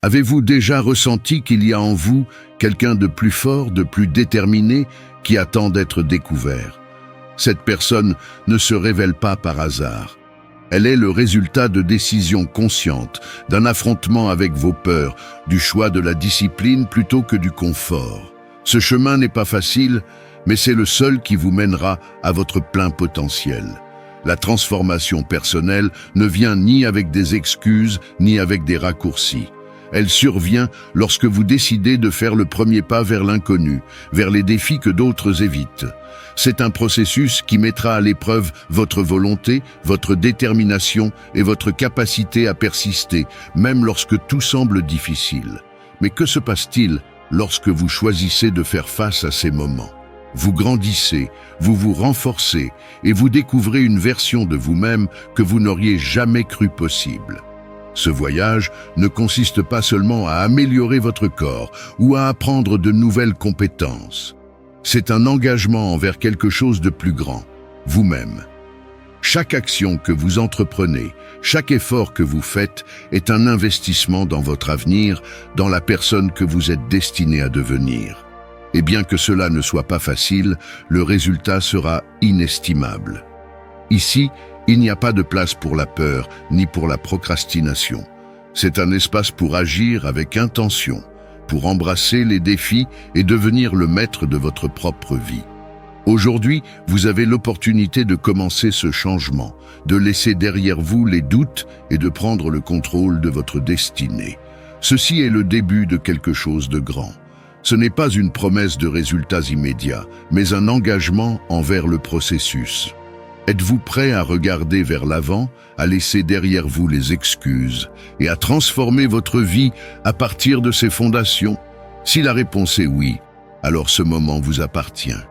Avez-vous déjà ressenti qu'il y a en vous quelqu'un de plus fort, de plus déterminé, qui attend d'être découvert? Cette personne ne se révèle pas par hasard. Elle est le résultat de décisions conscientes, d'un affrontement avec vos peurs, du choix de la discipline plutôt que du confort. Ce chemin n'est pas facile, mais c'est le seul qui vous mènera à votre plein potentiel. La transformation personnelle ne vient ni avec des excuses, ni avec des raccourcis. Elle survient lorsque vous décidez de faire le premier pas vers l'inconnu, vers les défis que d'autres évitent. C'est un processus qui mettra à l'épreuve votre volonté, votre détermination et votre capacité à persister, même lorsque tout semble difficile. Mais que se passe-t-il lorsque vous choisissez de faire face à ces moments? Vous grandissez, vous vous renforcez et vous découvrez une version de vous-même que vous n'auriez jamais cru possible. Ce voyage ne consiste pas seulement à améliorer votre corps ou à apprendre de nouvelles compétences. C'est un engagement envers quelque chose de plus grand, vous-même. Chaque action que vous entreprenez, chaque effort que vous faites est un investissement dans votre avenir, dans la personne que vous êtes destiné à devenir. Et bien que cela ne soit pas facile, le résultat sera inestimable. Ici, il n'y a pas de place pour la peur ni pour la procrastination. C'est un espace pour agir avec intention, pour embrasser les défis et devenir le maître de votre propre vie. Aujourd'hui, vous avez l'opportunité de commencer ce changement, de laisser derrière vous les doutes et de prendre le contrôle de votre destinée. Ceci est le début de quelque chose de grand. Ce n'est pas une promesse de résultats immédiats, mais un engagement envers le processus. Êtes-vous prêt à regarder vers l'avant, à laisser derrière vous les excuses et à transformer votre vie à partir de ses fondations? Si la réponse est oui, alors ce moment vous appartient.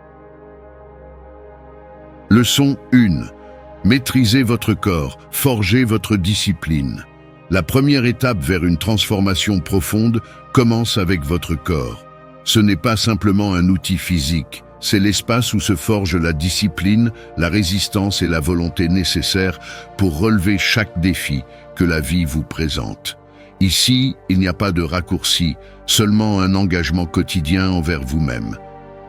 Leçon 1. Maîtrisez votre corps, forgez votre discipline. La première étape vers une transformation profonde commence avec votre corps. Ce n'est pas simplement un outil physique. C'est l'espace où se forge la discipline, la résistance et la volonté nécessaires pour relever chaque défi que la vie vous présente. Ici, il n'y a pas de raccourci, seulement un engagement quotidien envers vous-même.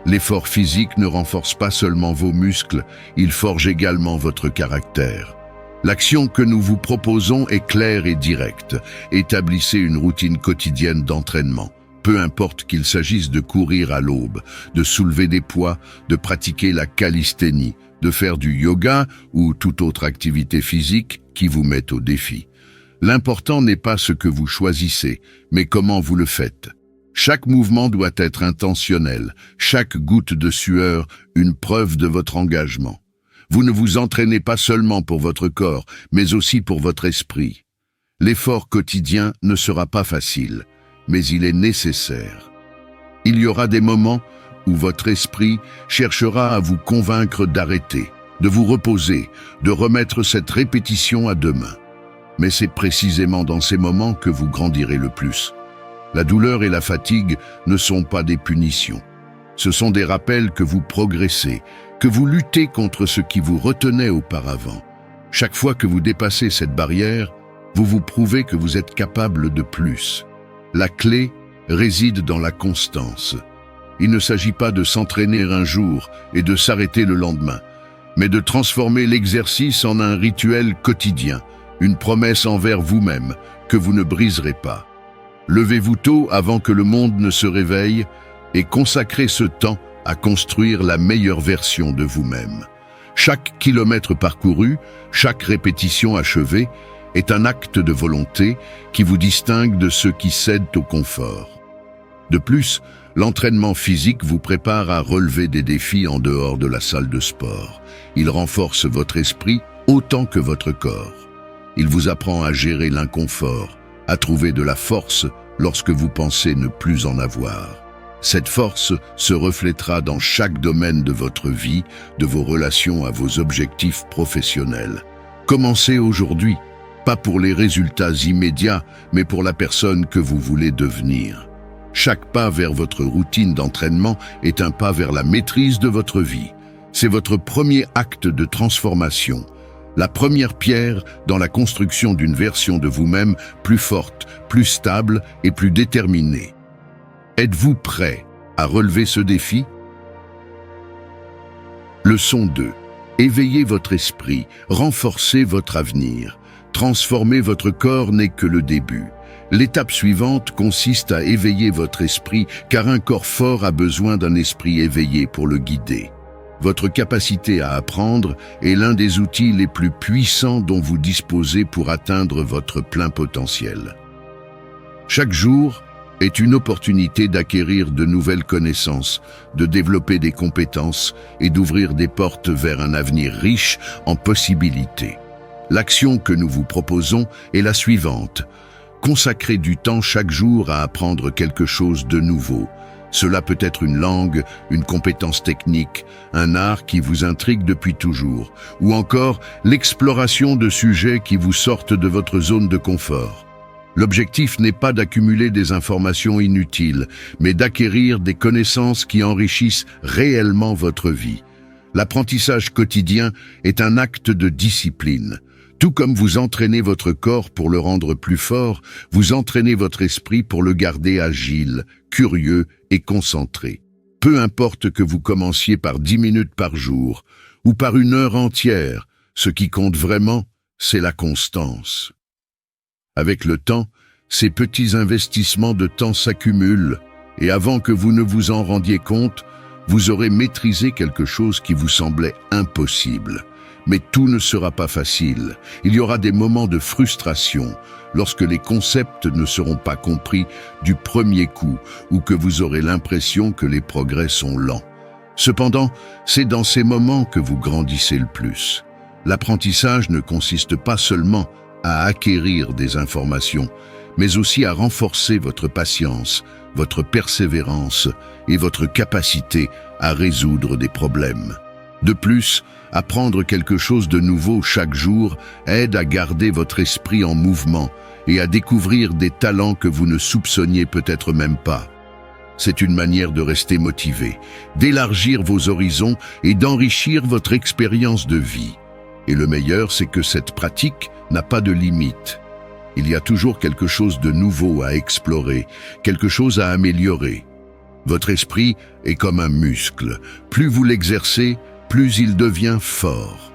L'effort physique ne renforce pas seulement vos muscles, il forge également votre caractère. L'action que nous vous proposons est claire et directe. Établissez une routine quotidienne d'entraînement. Peu importe qu'il s'agisse de courir à l'aube, de soulever des poids, de pratiquer la calisthénie, de faire du yoga ou toute autre activité physique qui vous mette au défi. L'important n'est pas ce que vous choisissez, mais comment vous le faites. Chaque mouvement doit être intentionnel, chaque goutte de sueur une preuve de votre engagement. Vous ne vous entraînez pas seulement pour votre corps, mais aussi pour votre esprit. L'effort quotidien ne sera pas facile, mais il est nécessaire. Il y aura des moments où votre esprit cherchera à vous convaincre d'arrêter, de vous reposer, de remettre cette répétition à demain. Mais c'est précisément dans ces moments que vous grandirez le plus. La douleur et la fatigue ne sont pas des punitions. Ce sont des rappels que vous progressez, que vous luttez contre ce qui vous retenait auparavant. Chaque fois que vous dépassez cette barrière, vous vous prouvez que vous êtes capable de plus. La clé réside dans la constance. Il ne s'agit pas de s'entraîner un jour et de s'arrêter le lendemain, mais de transformer l'exercice en un rituel quotidien, une promesse envers vous-même que vous ne briserez pas. Levez-vous tôt avant que le monde ne se réveille et consacrez ce temps à construire la meilleure version de vous-même. Chaque kilomètre parcouru, chaque répétition achevée est un acte de volonté qui vous distingue de ceux qui cèdent au confort. De plus, l'entraînement physique vous prépare à relever des défis en dehors de la salle de sport. Il renforce votre esprit autant que votre corps. Il vous apprend à gérer l'inconfort, à trouver de la force lorsque vous pensez ne plus en avoir. Cette force se reflètera dans chaque domaine de votre vie, de vos relations à vos objectifs professionnels. Commencez aujourd'hui, pas pour les résultats immédiats, mais pour la personne que vous voulez devenir. Chaque pas vers votre routine d'entraînement est un pas vers la maîtrise de votre vie. C'est votre premier acte de transformation. la première pierre dans la construction d'une version de vous-même plus forte, plus stable et plus déterminée. Êtes-vous prêt à relever ce défi? Leçon 2. Éveillez votre esprit, renforcez votre avenir. Transformer votre corps n'est que le début. L'étape suivante consiste à éveiller votre esprit, car un corps fort a besoin d'un esprit éveillé pour le guider. Votre capacité à apprendre est l'un des outils les plus puissants dont vous disposez pour atteindre votre plein potentiel. Chaque jour est une opportunité d'acquérir de nouvelles connaissances, de développer des compétences et d'ouvrir des portes vers un avenir riche en possibilités. L'action que nous vous proposons est la suivante. Consacrez du temps chaque jour à apprendre quelque chose de nouveau. Cela peut être une langue, une compétence technique, un art qui vous intrigue depuis toujours, ou encore l'exploration de sujets qui vous sortent de votre zone de confort. L'objectif n'est pas d'accumuler des informations inutiles, mais d'acquérir des connaissances qui enrichissent réellement votre vie. L'apprentissage quotidien est un acte de discipline. Tout comme vous entraînez votre corps pour le rendre plus fort, vous entraînez votre esprit pour le garder agile, curieux et concentré. Peu importe que vous commenciez par 10 minutes par jour ou par 1 heure entière, ce qui compte vraiment, c'est la constance. Avec le temps, ces petits investissements de temps s'accumulent et avant que vous ne vous en rendiez compte, vous aurez maîtrisé quelque chose qui vous semblait impossible. Mais tout ne sera pas facile. Il y aura des moments de frustration lorsque les concepts ne seront pas compris du premier coup ou que vous aurez l'impression que les progrès sont lents. Cependant, c'est dans ces moments que vous grandissez le plus. L'apprentissage ne consiste pas seulement à acquérir des informations, mais aussi à renforcer votre patience, votre persévérance et votre capacité à résoudre des problèmes. De plus, apprendre quelque chose de nouveau chaque jour aide à garder votre esprit en mouvement et à découvrir des talents que vous ne soupçonniez peut-être même pas. C'est une manière de rester motivé, d'élargir vos horizons et d'enrichir votre expérience de vie. Et le meilleur, c'est que cette pratique n'a pas de limite. Il y a toujours quelque chose de nouveau à explorer, quelque chose à améliorer. Votre esprit est comme un muscle. Plus vous l'exercez, plus il devient fort.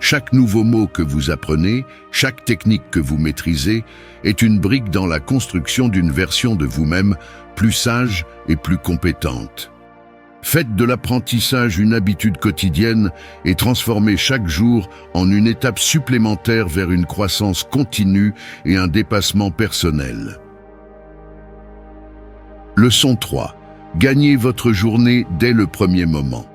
Chaque nouveau mot que vous apprenez, chaque technique que vous maîtrisez, est une brique dans la construction d'une version de vous-même plus sage et plus compétente. Faites de l'apprentissage une habitude quotidienne et transformez chaque jour en une étape supplémentaire vers une croissance continue et un dépassement personnel. Leçon 3. Gagnez votre journée dès le premier moment.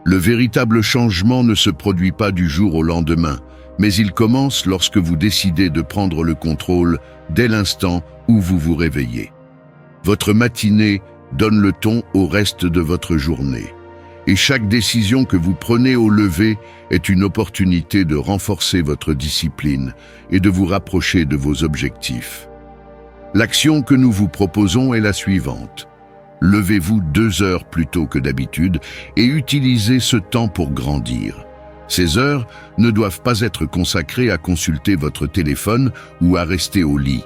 Le véritable changement ne se produit pas du jour au lendemain, mais il commence lorsque vous décidez de prendre le contrôle dès l'instant où vous vous réveillez. Votre matinée donne le ton au reste de votre journée. Et chaque décision que vous prenez au lever est une opportunité de renforcer votre discipline et de vous rapprocher de vos objectifs. L'action que nous vous proposons est la suivante. Levez-vous 2 heures plus tôt que d'habitude et utilisez ce temps pour grandir. Ces heures ne doivent pas être consacrées à consulter votre téléphone ou à rester au lit.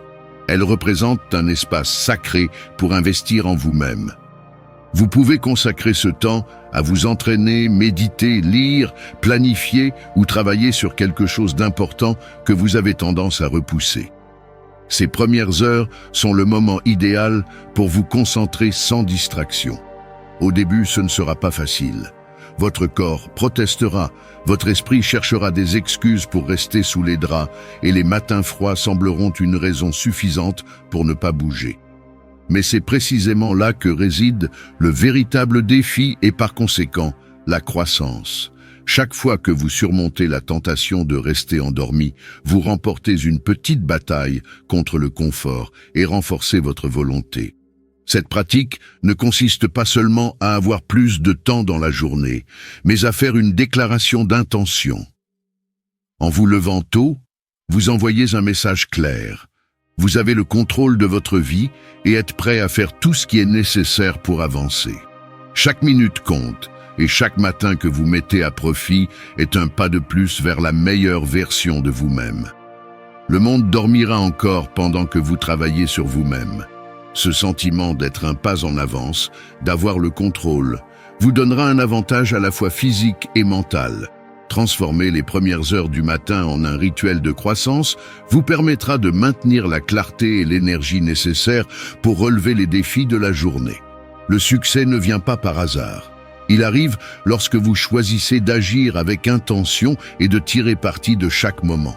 Elles représentent un espace sacré pour investir en vous-même. Vous pouvez consacrer ce temps à vous entraîner, méditer, lire, planifier ou travailler sur quelque chose d'important que vous avez tendance à repousser. Ces premières heures sont le moment idéal pour vous concentrer sans distraction. Au début, ce ne sera pas facile. Votre corps protestera, votre esprit cherchera des excuses pour rester sous les draps et les matins froids sembleront une raison suffisante pour ne pas bouger. Mais c'est précisément là que réside le véritable défi et par conséquent, la croissance. Chaque fois que vous surmontez la tentation de rester endormi, vous remportez une petite bataille contre le confort et renforcez votre volonté. Cette pratique ne consiste pas seulement à avoir plus de temps dans la journée, mais à faire une déclaration d'intention. En vous levant tôt, vous envoyez un message clair. Vous avez le contrôle de votre vie et êtes prêt à faire tout ce qui est nécessaire pour avancer. Chaque minute compte, et chaque matin que vous mettez à profit est un pas de plus vers la meilleure version de vous-même. Le monde dormira encore pendant que vous travaillez sur vous-même. Ce sentiment d'être un pas en avance, d'avoir le contrôle, vous donnera un avantage à la fois physique et mental. Transformer les premières heures du matin en un rituel de croissance vous permettra de maintenir la clarté et l'énergie nécessaires pour relever les défis de la journée. Le succès ne vient pas par hasard. Il arrive lorsque vous choisissez d'agir avec intention et de tirer parti de chaque moment.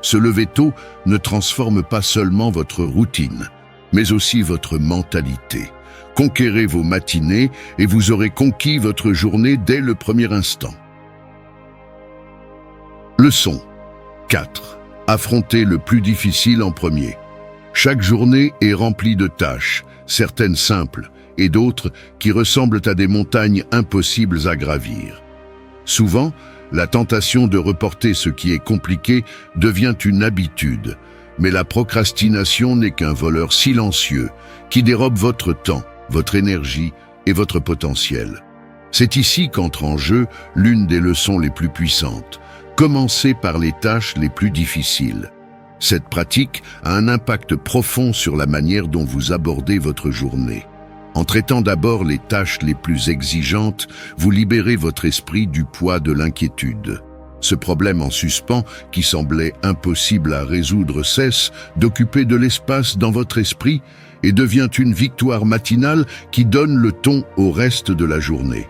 Se lever tôt ne transforme pas seulement votre routine, mais aussi votre mentalité. Conquérez vos matinées et vous aurez conquis votre journée dès le premier instant. Leçon 4. Affrontez le plus difficile en premier. Chaque journée est remplie de tâches, certaines simples et d'autres qui ressemblent à des montagnes impossibles à gravir. Souvent, la tentation de reporter ce qui est compliqué devient une habitude, mais la procrastination n'est qu'un voleur silencieux qui dérobe votre temps, votre énergie et votre potentiel. C'est ici qu'entre en jeu l'une des leçons les plus puissantes. Commencez par les tâches les plus difficiles. Cette pratique a un impact profond sur la manière dont vous abordez votre journée. En traitant d'abord les tâches les plus exigeantes, vous libérez votre esprit du poids de l'inquiétude. Ce problème en suspens, qui semblait impossible à résoudre, cesse d'occuper de l'espace dans votre esprit et devient une victoire matinale qui donne le ton au reste de la journée.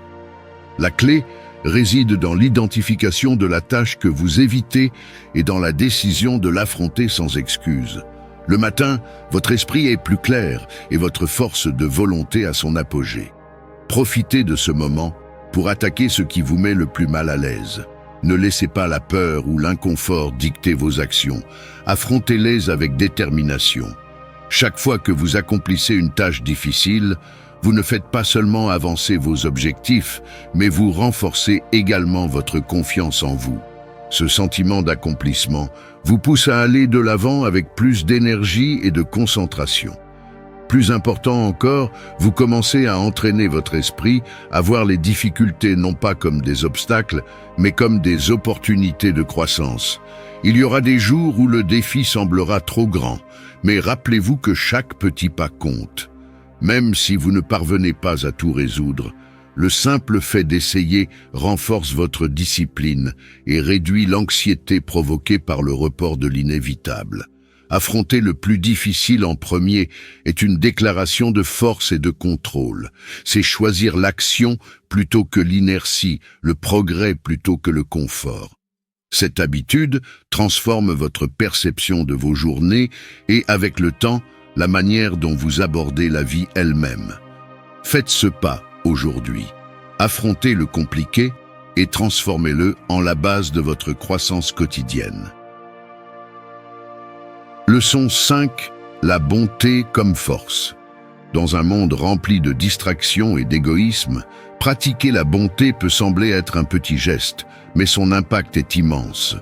La clé réside dans l'identification de la tâche que vous évitez et dans la décision de l'affronter sans excuse. Le matin, votre esprit est plus clair et votre force de volonté à son apogée. Profitez de ce moment pour attaquer ce qui vous met le plus mal à l'aise. Ne laissez pas la peur ou l'inconfort dicter vos actions. Affrontez-les avec détermination. Chaque fois que vous accomplissez une tâche difficile, vous ne faites pas seulement avancer vos objectifs, mais vous renforcez également votre confiance en vous. Ce sentiment d'accomplissement vous pousse à aller de l'avant avec plus d'énergie et de concentration. Plus important encore, vous commencez à entraîner votre esprit à voir les difficultés non pas comme des obstacles, mais comme des opportunités de croissance. Il y aura des jours où le défi semblera trop grand, mais rappelez-vous que chaque petit pas compte. Même si vous ne parvenez pas à tout résoudre, le simple fait d'essayer renforce votre discipline et réduit l'anxiété provoquée par le report de l'inévitable. Affronter le plus difficile en premier est une déclaration de force et de contrôle. C'est choisir l'action plutôt que l'inertie, le progrès plutôt que le confort. Cette habitude transforme votre perception de vos journées et, avec le temps, la manière dont vous abordez la vie elle-même. Faites ce pas aujourd'hui. Affrontez le compliqué et transformez-le en la base de votre croissance quotidienne. Leçon 5. La bonté comme force. Dans un monde rempli de distractions et d'égoïsme, pratiquer la bonté peut sembler être un petit geste, mais son impact est immense.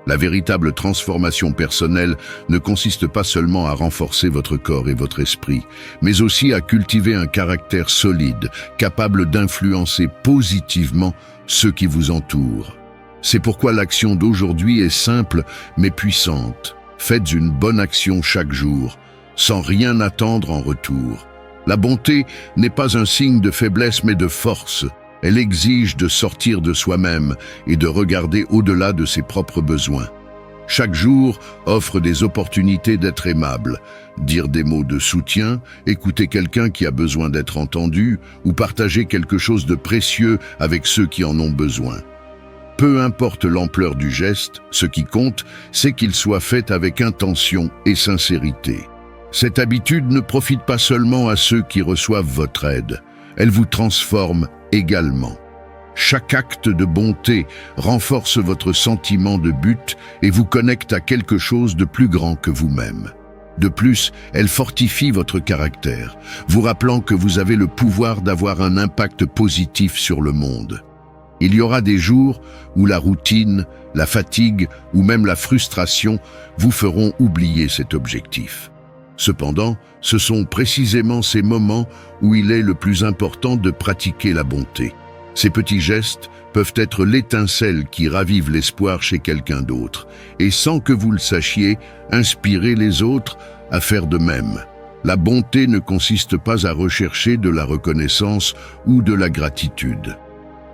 La véritable transformation personnelle ne consiste pas seulement à renforcer votre corps et votre esprit, mais aussi à cultiver un caractère solide, capable d'influencer positivement ceux qui vous entourent. C'est pourquoi l'action d'aujourd'hui est simple mais puissante. Faites une bonne action chaque jour, sans rien attendre en retour. La bonté n'est pas un signe de faiblesse mais de force. Elle exige de sortir de soi-même et de regarder au-delà de ses propres besoins. Chaque jour offre des opportunités d'être aimable, dire des mots de soutien, écouter quelqu'un qui a besoin d'être entendu ou partager quelque chose de précieux avec ceux qui en ont besoin. Peu importe l'ampleur du geste, ce qui compte, c'est qu'il soit fait avec intention et sincérité. Cette habitude ne profite pas seulement à ceux qui reçoivent votre aide, elle vous transforme également. Chaque acte de bonté renforce votre sentiment de but et vous connecte à quelque chose de plus grand que vous-même. De plus, elle fortifie votre caractère, vous rappelant que vous avez le pouvoir d'avoir un impact positif sur le monde. Il y aura des jours où la routine, la fatigue ou même la frustration vous feront oublier cet objectif. Cependant, ce sont précisément ces moments où il est le plus important de pratiquer la bonté. Ces petits gestes peuvent être l'étincelle qui ravive l'espoir chez quelqu'un d'autre et sans que vous le sachiez, inspirer les autres à faire de même. La bonté ne consiste pas à rechercher de la reconnaissance ou de la gratitude.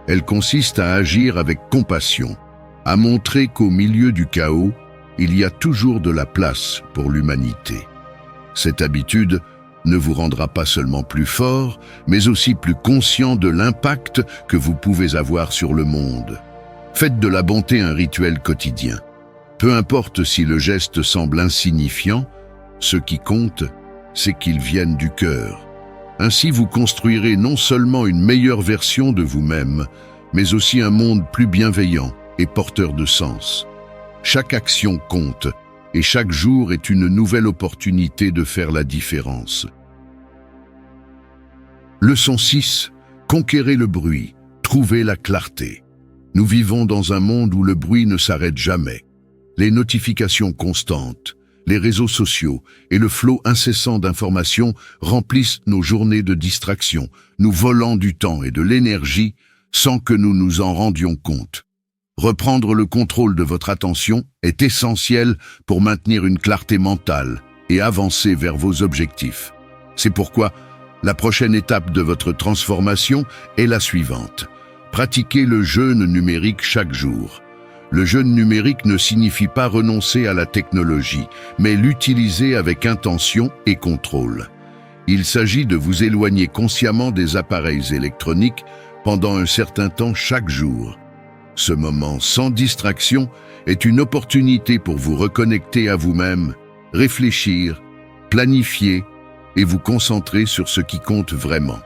Elle consiste à agir avec compassion, à montrer qu'au milieu du chaos, il y a toujours de la place pour l'humanité. Cette habitude ne vous rendra pas seulement plus fort, mais aussi plus conscient de l'impact que vous pouvez avoir sur le monde. Faites de la bonté un rituel quotidien. Peu importe si le geste semble insignifiant, ce qui compte, c'est qu'il vienne du cœur. Ainsi vous construirez non seulement une meilleure version de vous-même, mais aussi un monde plus bienveillant et porteur de sens. Chaque action compte, et chaque jour est une nouvelle opportunité de faire la différence. Leçon 6. Conquérez le bruit, trouvez la clarté. Nous vivons dans un monde où le bruit ne s'arrête jamais. Les notifications constantes, les réseaux sociaux et le flot incessant d'informations remplissent nos journées de distraction, nous volant du temps et de l'énergie sans que nous nous en rendions compte. Reprendre le contrôle de votre attention est essentiel pour maintenir une clarté mentale et avancer vers vos objectifs. C'est pourquoi la prochaine étape de votre transformation est la suivante. Pratiquez le jeûne numérique chaque jour. Le jeûne numérique ne signifie pas renoncer à la technologie, mais l'utiliser avec intention et contrôle. Il s'agit de vous éloigner consciemment des appareils électroniques pendant un certain temps chaque jour. Ce moment sans distraction est une opportunité pour vous reconnecter à vous-même, réfléchir, planifier et vous concentrer sur ce qui compte vraiment.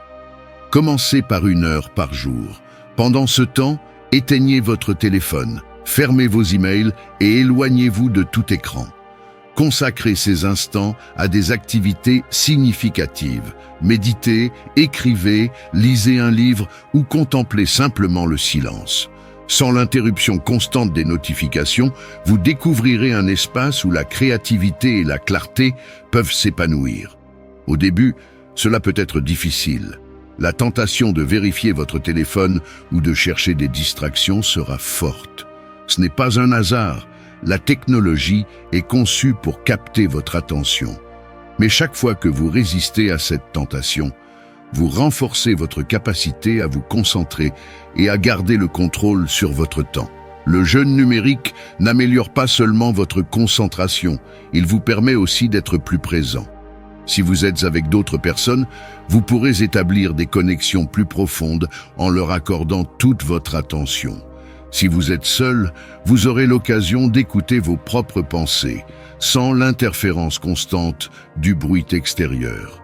Commencez par 1 heure par jour. Pendant ce temps, éteignez votre téléphone, fermez vos emails et éloignez-vous de tout écran. Consacrez ces instants à des activités significatives. Méditez, écrivez, lisez un livre ou contemplez simplement le silence. Sans l'interruption constante des notifications, vous découvrirez un espace où la créativité et la clarté peuvent s'épanouir. Au début, cela peut être difficile. La tentation de vérifier votre téléphone ou de chercher des distractions sera forte. Ce n'est pas un hasard. La technologie est conçue pour capter votre attention. Mais chaque fois que vous résistez à cette tentation, vous renforcez votre capacité à vous concentrer et à garder le contrôle sur votre temps. Le jeûne numérique n'améliore pas seulement votre concentration, il vous permet aussi d'être plus présent. Si vous êtes avec d'autres personnes, vous pourrez établir des connexions plus profondes en leur accordant toute votre attention. Si vous êtes seul, vous aurez l'occasion d'écouter vos propres pensées, sans l'interférence constante du bruit extérieur.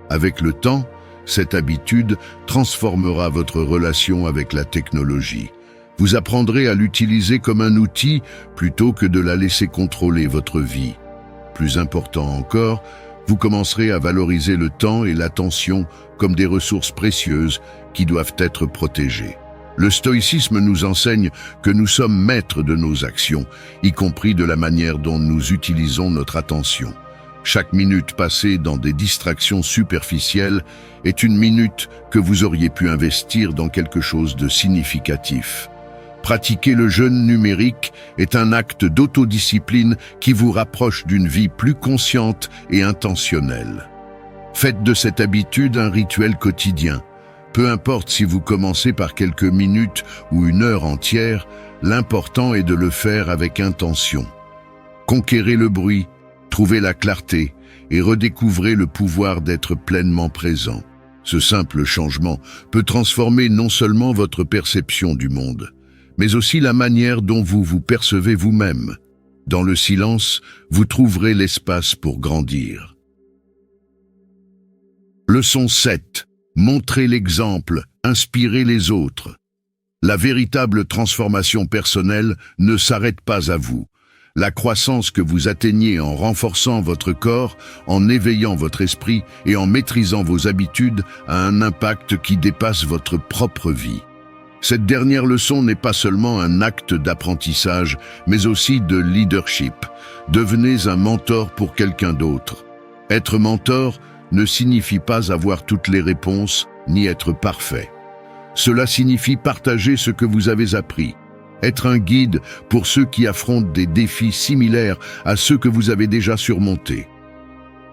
Avec le temps, cette habitude transformera votre relation avec la technologie. Vous apprendrez à l'utiliser comme un outil plutôt que de la laisser contrôler votre vie. Plus important encore, vous commencerez à valoriser le temps et l'attention comme des ressources précieuses qui doivent être protégées. Le stoïcisme nous enseigne que nous sommes maîtres de nos actions, y compris de la manière dont nous utilisons notre attention. Chaque minute passée dans des distractions superficielles est une minute que vous auriez pu investir dans quelque chose de significatif. Pratiquer le jeûne numérique est un acte d'autodiscipline qui vous rapproche d'une vie plus consciente et intentionnelle. Faites de cette habitude un rituel quotidien. Peu importe si vous commencez par quelques minutes ou 1 heure entière, l'important est de le faire avec intention. Conquérez le bruit, trouvez la clarté et redécouvrez le pouvoir d'être pleinement présent. Ce simple changement peut transformer non seulement votre perception du monde, mais aussi la manière dont vous vous percevez vous-même. Dans le silence, vous trouverez l'espace pour grandir. Leçon 7. Montrez l'exemple, inspirez les autres. La véritable transformation personnelle ne s'arrête pas à vous. La croissance que vous atteignez en renforçant votre corps, en éveillant votre esprit et en maîtrisant vos habitudes a un impact qui dépasse votre propre vie. Cette dernière leçon n'est pas seulement un acte d'apprentissage, mais aussi de leadership. Devenez un mentor pour quelqu'un d'autre. Être mentor ne signifie pas avoir toutes les réponses, ni être parfait. Cela signifie partager ce que vous avez appris. Être un guide pour ceux qui affrontent des défis similaires à ceux que vous avez déjà surmontés.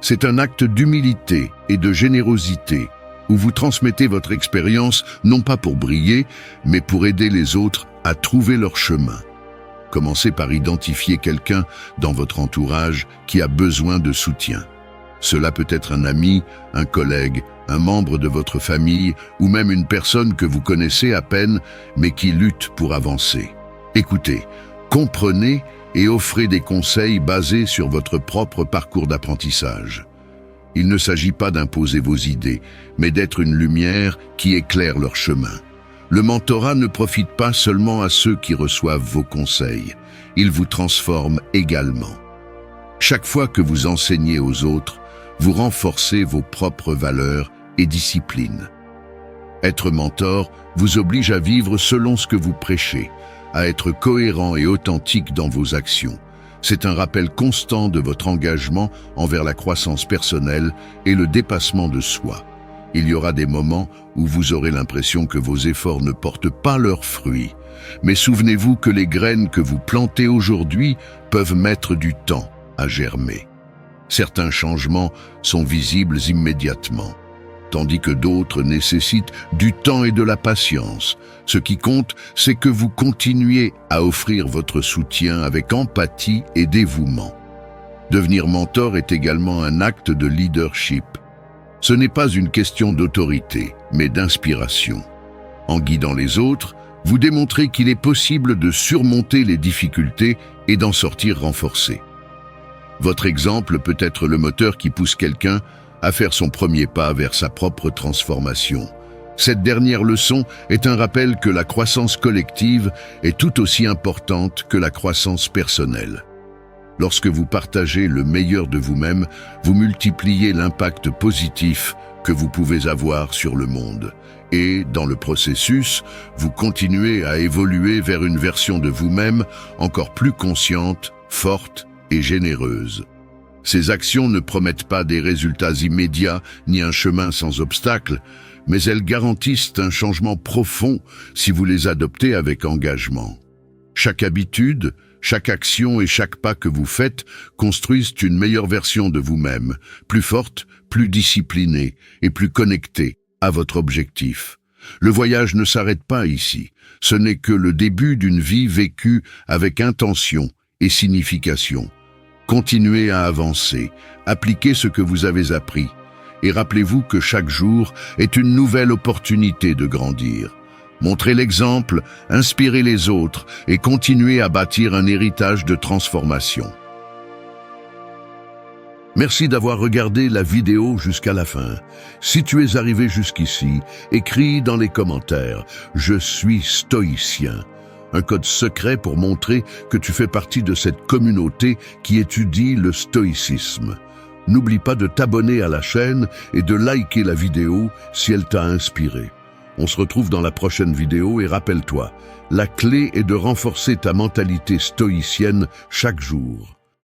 C'est un acte d'humilité et de générosité où vous transmettez votre expérience non pas pour briller, mais pour aider les autres à trouver leur chemin. Commencez par identifier quelqu'un dans votre entourage qui a besoin de soutien. Cela peut être un ami, un collègue, un membre de votre famille ou même une personne que vous connaissez à peine mais qui lutte pour avancer. Écoutez, comprenez et offrez des conseils basés sur votre propre parcours d'apprentissage. Il ne s'agit pas d'imposer vos idées, mais d'être une lumière qui éclaire leur chemin. Le mentorat ne profite pas seulement à ceux qui reçoivent vos conseils, il vous transforme également. Chaque fois que vous enseignez aux autres, vous renforcez vos propres valeurs et disciplines. Être mentor vous oblige à vivre selon ce que vous prêchez, à être cohérent et authentique dans vos actions. C'est un rappel constant de votre engagement envers la croissance personnelle et le dépassement de soi. Il y aura des moments où vous aurez l'impression que vos efforts ne portent pas leurs fruits. Mais souvenez-vous que les graines que vous plantez aujourd'hui peuvent mettre du temps à germer. Certains changements sont visibles immédiatement, tandis que d'autres nécessitent du temps et de la patience. Ce qui compte, c'est que vous continuiez à offrir votre soutien avec empathie et dévouement. Devenir mentor est également un acte de leadership. Ce n'est pas une question d'autorité, mais d'inspiration. En guidant les autres, vous démontrez qu'il est possible de surmonter les difficultés et d'en sortir renforcé. Votre exemple peut être le moteur qui pousse quelqu'un à faire son premier pas vers sa propre transformation. Cette dernière leçon est un rappel que la croissance collective est tout aussi importante que la croissance personnelle. Lorsque vous partagez le meilleur de vous-même, vous multipliez l'impact positif que vous pouvez avoir sur le monde. Et, dans le processus, vous continuez à évoluer vers une version de vous-même encore plus consciente, forte et généreuse. Ces actions ne promettent pas des résultats immédiats ni un chemin sans obstacles, mais elles garantissent un changement profond si vous les adoptez avec engagement. Chaque habitude, chaque action et chaque pas que vous faites construisent une meilleure version de vous-même, plus forte, plus disciplinée et plus connectée à votre objectif. Le voyage ne s'arrête pas ici. Ce n'est que le début d'une vie vécue avec intention et signification. Continuez à avancer, appliquez ce que vous avez appris et rappelez-vous que chaque jour est une nouvelle opportunité de grandir. Montrez l'exemple, inspirez les autres et continuez à bâtir un héritage de transformation. Merci d'avoir regardé la vidéo jusqu'à la fin. Si tu es arrivé jusqu'ici, écris dans les commentaires « Je suis stoïcien ». Un code secret pour montrer que tu fais partie de cette communauté qui étudie le stoïcisme. N'oublie pas de t'abonner à la chaîne et de liker la vidéo si elle t'a inspiré. On se retrouve dans la prochaine vidéo et rappelle-toi, la clé est de renforcer ta mentalité stoïcienne chaque jour.